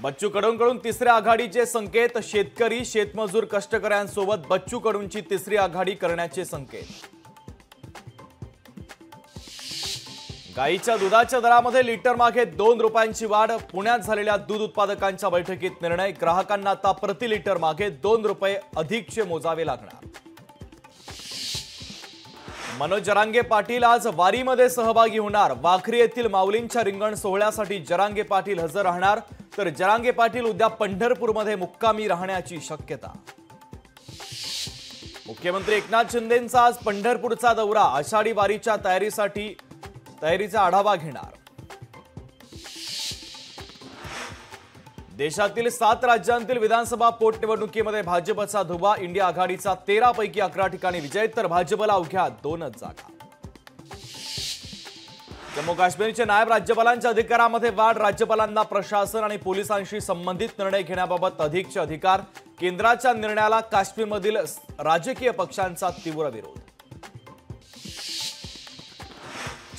बच्चू कडूंकडून तिसऱ्या आघाडीचे संकेत। शेतकरी शेतमजूर कष्टकऱ्यांसोबत बच्चू कडूंची तिसरी आघाडी करण्याचे संकेत। गाईच्या दुधाच्या दरामध्ये लिटर मागे 2 रुपयांची वाढ। पुण्यात झालेल्या दूध उत्पादकांच्या बैठकीत निर्णय। ग्राहकांना आता प्रति लिटर मागे 2 रुपये अधिकचे मोजावे लागणार। मनोज जरांगे पाटील आज वारीमध्ये सहभागी होणार। वाखरी येथील माऊलींच्या रिंगण सोहळ्यासाठी जरांगे पाटील हजर राहणार, तर जरांगे पाटील उद्या पंढरपूरमध्ये मुक्कामी राहण्याची शक्यता। मुख्यमंत्री एकनाथ शिंदेंचा आज पंढरपूरचा दौरा। आषाढी वारीच्या तयारीचा आढावा घेणार। देशातील 7 राज्यांतील विधानसभा पोटनिवडणुकीमध्ये भाजपचा धुव्वा। इंडिया आघाडीचा 13 पैकी 11 ठिकाणी विजय, तर भाजपला अवघ्या 2च जागा। जम्मू काश्मीरचे नायब राज्यपालांच्या अधिकारामध्ये वाढ। राज्यपालांना प्रशासन आणि पोलिसांशी संबंधित निर्णय घेण्याबाबत अधिकचे अधिकार। केंद्राच्या निर्णयाला काश्मीरमधील राजकीय पक्षांचा तीव्र विरोध।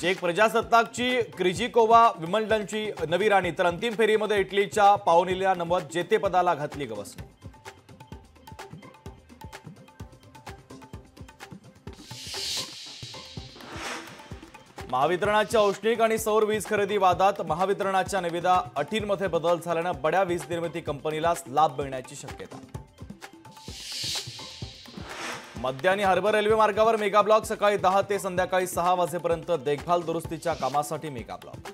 चेक प्रजासत्ताकची क्रिजिकोवा विम्बल्डनची नवी राणी, तर अंतिम फेरीमध्ये इटलीच्या पाओलिना नमवत जेतेपदाला घातली गवसणी। महावितरणाच्या औष्णिक आणि सौर वीज खरेदी वादात महावितरणाच्या निविदा अटींमध्ये बदल झाल्यानं बड्या वीज निर्मिती कंपनीलाच लाभ मिळण्याची शक्यता। मध्य आणि हार्बर रेल्वे मार्गावर मेगा ब्लॉक। सकाळी 10 ते संध्याकाळी 6 वाजेपर्यंत देखभाल दुरुस्तीच्या कामासाठी मेगा ब्लॉक।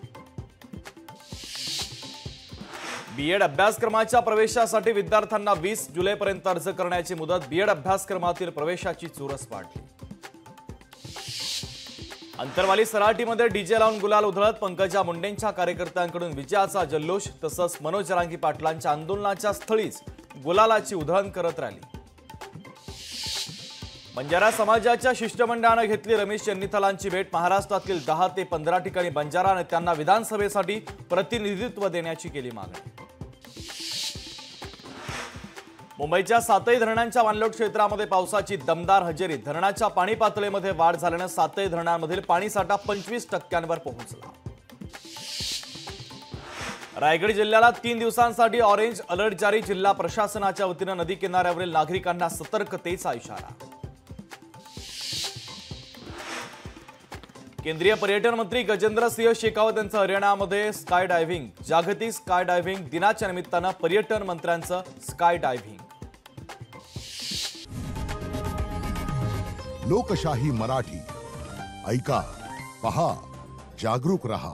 बीएड अभ्यासक्रमाच्या प्रवेशासाठी विद्यार्थ्यांना 20 जुलैपर्यंत अर्ज करण्याची मुदत। बीएड अभ्यासक्रमातील प्रवेशाची चुरस वाढली। अंतरवाली सराटीमध्ये डीजे लावून गुलाल उधळत पंकजा मुंडेंच्या कार्यकर्त्यांकडून विजयाचा जल्लोष। तसंच मनोज जरांगे पाटलांच्या आंदोलनाच्या स्थळीच गुलालाची उधळण करत रॅली। बंजारा समाजाच्या शिष्टमंडळाने घेतली रमेश चन्नीथलांची भेट। महाराष्ट्रातील 10 ते 15 ठिकाणी बंजारा नेत्यांना विधानसभेसाठी प्रतिनिधित्व देण्याची केली मागणी। मुंबईच्या 7ही धरणांच्या वानलोट क्षेत्रामध्ये पावसाची दमदार हजेरी। धरणाच्या पाणी पातळीमध्ये वाढ झाल्याने 7ही धरणांमधील पाणीसाठा 25% पोहोचला। रायगड जिल्ह्याला 3 दिवसांसाठी ऑरेंज अलर्ट जारी। जिल्हा प्रशासनाच्या वतीने नदी किनाऱ्यावरील नागरिकांना सतर्कतेचा इशारा। केंद्रीय पर्यटन मंत्री गजेंद्र सिंह शेखावत यांचं हरियाणामध्ये स्काय डायव्हिंग। जागतिक स्काय डायव्हिंग दिनाच्या निमित्तानं पर्यटन मंत्र्यांचं स्काय डायव्हिंग। लोकशाही मराठी ऐका, पहा, जागरूक रहा।